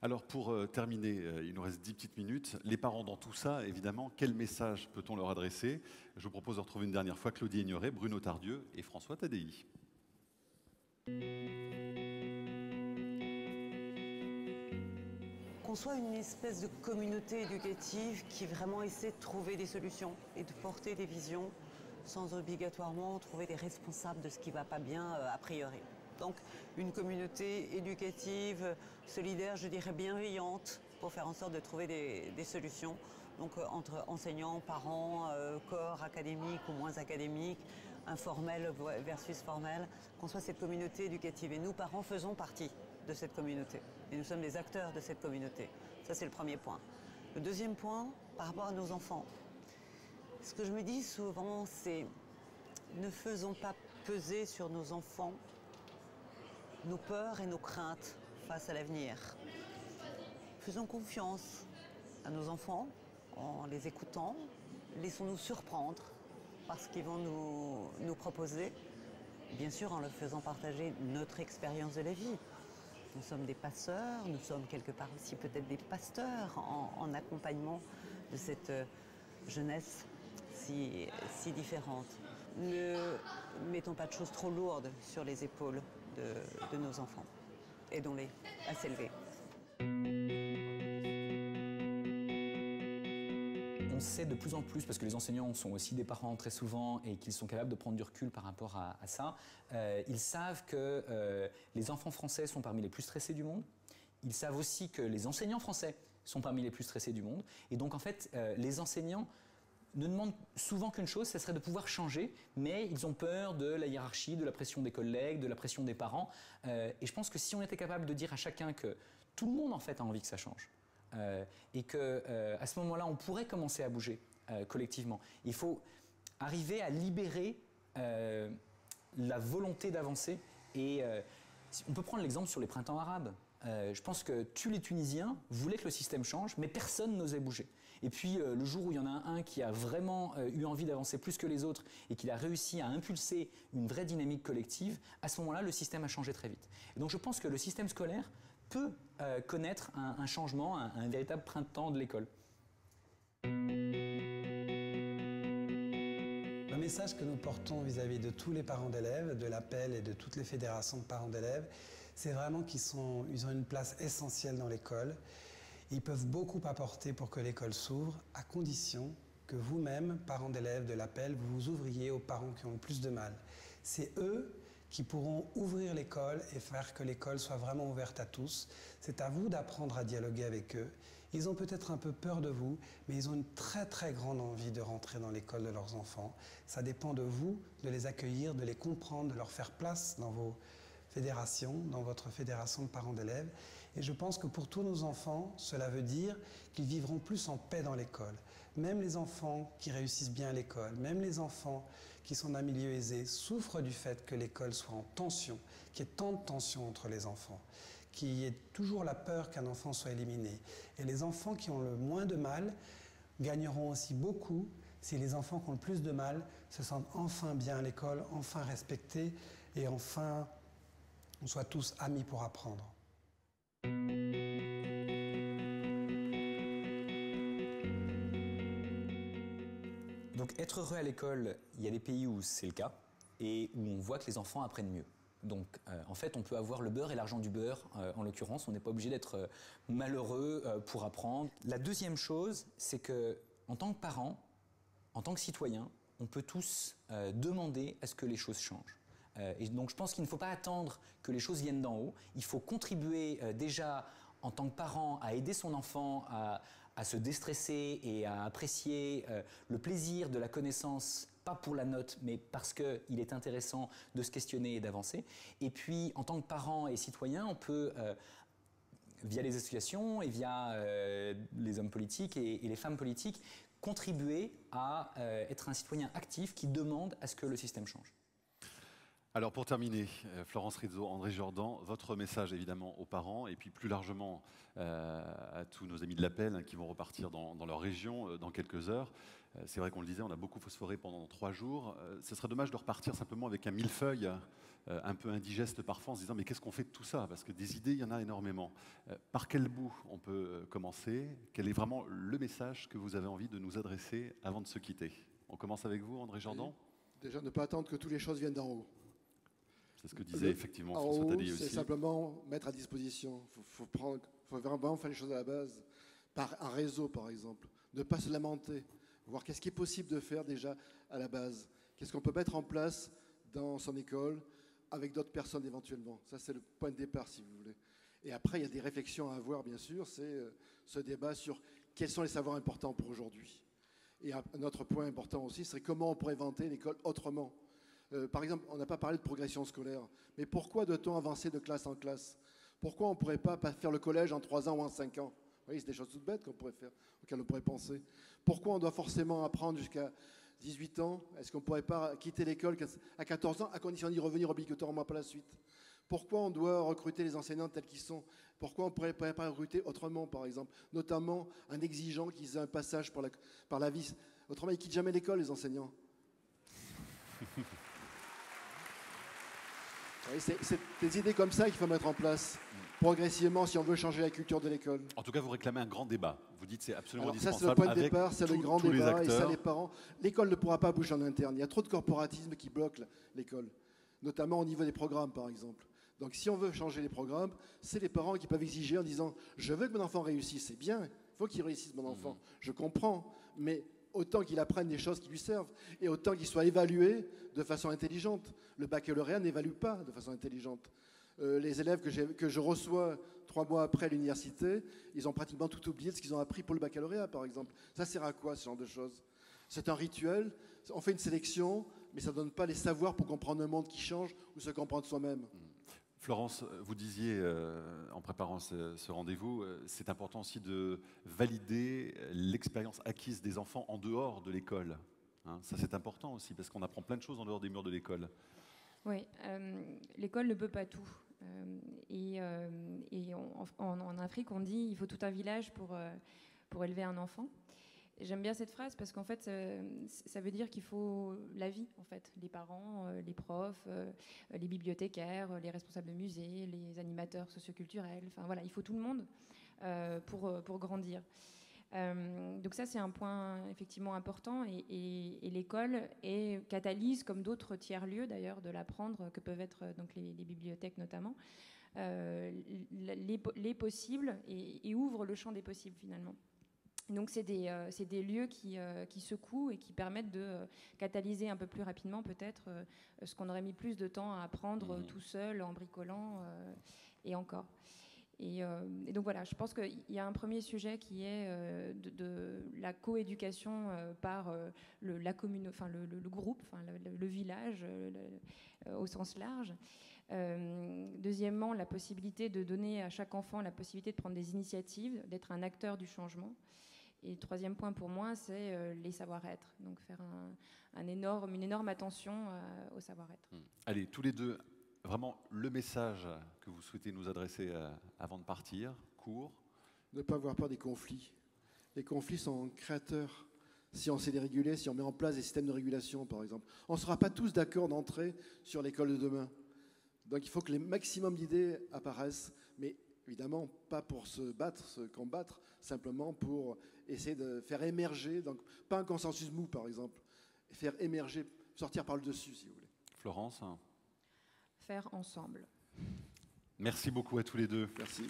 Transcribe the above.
Alors pour terminer, il nous reste 10 petites minutes. Les parents dans tout ça, évidemment, quel message peut-on leur adresser? Je vous propose de retrouver une dernière fois Claudie Ignoret, Bruno Tardieu et François Tadei. Qu'on soit une espèce de communauté éducative qui vraiment essaie de trouver des solutions et de porter des visions sans obligatoirement trouver des responsables de ce qui ne va pas bien a priori. Donc une communauté éducative, solidaire, je dirais bienveillante, pour faire en sorte de trouver des solutions. Donc entre enseignants, parents, corps académiques ou moins académiques, informel versus formel, qu'on soit cette communauté éducative. Et nous, parents, faisons partie de cette communauté. Et nous sommes des acteurs de cette communauté. Ça, c'est le premier point. Le deuxième point, par rapport à nos enfants. Ce que je me dis souvent, c'est ne faisons pas peser sur nos enfants nos peurs et nos craintes face à l'avenir. Faisons confiance à nos enfants en les écoutant. Laissons-nous surprendre par ce qu'ils vont nous proposer. Bien sûr, en leur faisant partager notre expérience de la vie. Nous sommes des passeurs, nous sommes quelque part aussi peut-être des pasteurs en accompagnement de cette jeunesse si différente. Ne mettons pas de choses trop lourdes sur les épaules de nos enfants. Aidons-les à s'élever. On sait de plus en plus, parce que les enseignants sont aussi des parents très souvent et qu'ils sont capables de prendre du recul par rapport à ça, ils savent que les enfants français sont parmi les plus stressés du monde. Ils savent aussi que les enseignants français sont parmi les plus stressés du monde. Et donc en fait, les enseignants ne demandent souvent qu'une chose, ce serait de pouvoir changer, mais ils ont peur de la hiérarchie, de la pression des collègues, de la pression des parents. Et je pense que si on était capable de dire à chacun que tout le monde en fait a envie que ça change, et qu'à ce moment-là, on pourrait commencer à bouger collectivement. Il faut arriver à libérer la volonté d'avancer. Et on peut prendre l'exemple sur les printemps arabes. Je pense que tous les Tunisiens voulaient que le système change, mais personne n'osait bouger. Et puis le jour où il y en a un qui a vraiment eu envie d'avancer plus que les autres et qu'il a réussi à impulser une vraie dynamique collective, à ce moment-là, le système a changé très vite. Et donc je pense que le système scolaire peut connaître un changement, un véritable printemps de l'école. Le message que nous portons vis-à-vis de tous les parents d'élèves, de l'APEL et de toutes les fédérations de parents d'élèves, c'est vraiment qu'ils ont une place essentielle dans l'école. Ils peuvent beaucoup apporter pour que l'école s'ouvre, à condition que vous-même, parents d'élèves de l'APEL, vous vous ouvriez aux parents qui ont le plus de mal. C'est eux qui pourront ouvrir l'école et faire que l'école soit vraiment ouverte à tous. C'est à vous d'apprendre à dialoguer avec eux. Ils ont peut-être un peu peur de vous, mais ils ont une très très grande envie de rentrer dans l'école de leurs enfants. Ça dépend de vous, de les accueillir, de les comprendre, de leur faire place dans vos fédérations, dans votre fédération de parents d'élèves. Et je pense que pour tous nos enfants, cela veut dire qu'ils vivront plus en paix dans l'école. Même les enfants qui réussissent bien à l'école, même les enfants qui sont d'un milieu aisé, souffrent du fait que l'école soit en tension, qu'il y ait tant de tension entre les enfants, qu'il y ait toujours la peur qu'un enfant soit éliminé. Et les enfants qui ont le moins de mal gagneront aussi beaucoup si les enfants qui ont le plus de mal se sentent enfin bien à l'école, enfin respectés et enfin on soit tous amis pour apprendre. Donc être heureux à l'école, il y a des pays où c'est le cas et où on voit que les enfants apprennent mieux. Donc en fait on peut avoir le beurre et l'argent du beurre en l'occurrence, on n'est pas obligé d'être malheureux pour apprendre. La deuxième chose, c'est que en tant que parent, en tant que citoyen, on peut tous demander à ce que les choses changent. Et donc je pense qu'il ne faut pas attendre que les choses viennent d'en haut, il faut contribuer déjà en tant que parent à aider son enfant à se déstresser et à apprécier le plaisir de la connaissance, pas pour la note, mais parce qu'il est intéressant de se questionner et d'avancer. Et puis en tant que parent et citoyen, on peut via les associations et via les hommes politiques et les femmes politiques, contribuer à être un citoyen actif qui demande à ce que le système change. Alors pour terminer, Florence Rizzo, André Jordan, votre message évidemment aux parents et puis plus largement à tous nos amis de l'Appel qui vont repartir dans leur région dans quelques heures. C'est vrai qu'on le disait, on a beaucoup phosphoré pendant 3 jours. Ce serait dommage de repartir simplement avec un millefeuille un peu indigeste parfois en se disant mais qu'est-ce qu'on fait de tout ça? Parce que des idées, il y en a énormément. Par quel bout on peut commencer? Quel est vraiment le message que vous avez envie de nous adresser avant de se quitter? On commence avec vous, André Jordan? Déjà, ne pas attendre que toutes les choses viennent d'en haut. C'est ce que disait effectivement en François haut, Tadei c'est aussi. simplement mettre à disposition. Il faut vraiment faire les choses à la base. Par un réseau, par exemple. Ne pas se lamenter. Voir qu'est-ce qui est possible de faire déjà à la base. Qu'est-ce qu'on peut mettre en place dans son école avec d'autres personnes éventuellement. Ça, c'est le point de départ, si vous voulez. Et après, il y a des réflexions à avoir, bien sûr. C'est ce débat sur quels sont les savoirs importants pour aujourd'hui. Et un autre point important aussi, c'est comment on pourrait inventer l'école autrement. Par exemple, on n'a pas parlé de progression scolaire, mais pourquoi doit-on avancer de classe en classe? Pourquoi on ne pourrait pas faire le collège en 3 ans ou en 5 ans? Vous voyez, c'est des choses toutes bêtes qu'on pourrait faire, auxquelles on pourrait penser. Pourquoi on doit forcément apprendre jusqu'à 18 ans? Est-ce qu'on ne pourrait pas quitter l'école à 14 ans, à condition d'y revenir obligatoirement par la suite? Pourquoi on doit recruter les enseignants tels qu'ils sont? Pourquoi on ne pourrait pas recruter autrement, par exemple? Notamment un exigeant qui faisait un passage par la vie. Autrement, ils ne quittent jamais l'école, les enseignants. C'est des idées comme ça qu'il faut mettre en place progressivement si on veut changer la culture de l'école. En tout cas, vous réclamez un grand débat. Vous dites que c'est absolument Alors ça, indispensable. c'est le point de départ, c'est le grand tous les débat, et ça, acteurs. les parents. L'école ne pourra pas bouger en interne. Il y a trop de corporatisme qui bloque l'école, notamment au niveau des programmes, par exemple. Donc si on veut changer les programmes, c'est les parents qui peuvent exiger en disant « Je veux que mon enfant réussisse, c'est bien, il faut qu'il réussisse mon enfant, je comprends, mais autant qu'il apprenne des choses qui lui servent et autant qu'il soit évalué de façon intelligente. Le baccalauréat n'évalue pas de façon intelligente. Les élèves que je reçois 3 mois après l'université, ils ont pratiquement tout oublié de ce qu'ils ont appris pour le baccalauréat, par exemple. Ça sert à quoi, ce genre de choses? C'est un rituel, on fait une sélection, mais ça ne donne pas les savoirs pour comprendre un monde qui change ou se comprendre soi-même. Florence, vous disiez en préparant ce rendez-vous, c'est important aussi de valider l'expérience acquise des enfants en dehors de l'école. Hein, ça, c'est important aussi, parce qu'on apprend plein de choses en dehors des murs de l'école. Oui, l'école ne peut pas tout. En Afrique, on dit il faut tout un village pour élever un enfant. J'aime bien cette phrase parce qu'en fait, ça veut dire qu'il faut la vie, en fait. Les parents, les profs, les bibliothécaires, les responsables de musées, les animateurs socioculturels. Enfin voilà, il faut tout le monde pour grandir. Donc ça, c'est un point effectivement important. Et l'école catalyse, comme d'autres tiers-lieux d'ailleurs, de l'apprendre, que peuvent être donc les bibliothèques notamment, les possibles et ouvre le champ des possibles finalement. Donc c'est des lieux qui secouent et qui permettent de catalyser un peu plus rapidement peut-être ce qu'on aurait mis plus de temps à apprendre tout seul, en bricolant et encore. Et donc voilà, je pense qu'il y a un premier sujet qui est de la coéducation par la commune, enfin le groupe, enfin le village au sens large. Deuxièmement, la possibilité de donner à chaque enfant la possibilité de prendre des initiatives, d'être un acteur du changement. Et le troisième point pour moi, c'est les savoir-être. Donc faire une énorme attention au savoir-être. Allez, tous les deux, vraiment le message que vous souhaitez nous adresser avant de partir, court. Ne pas avoir peur des conflits. Les conflits sont créateurs. Si on sait les réguler, si on met en place des systèmes de régulation, par exemple. On ne sera pas tous d'accord d'entrer sur l'école de demain. Donc il faut que les maximum d'idées apparaissent, mais évidemment, pas pour se battre, se combattre, simplement pour essayer de faire émerger, donc pas un consensus mou par exemple, faire émerger, sortir par le dessus si vous voulez. Florence? Faire ensemble. Merci beaucoup à tous les deux. Merci.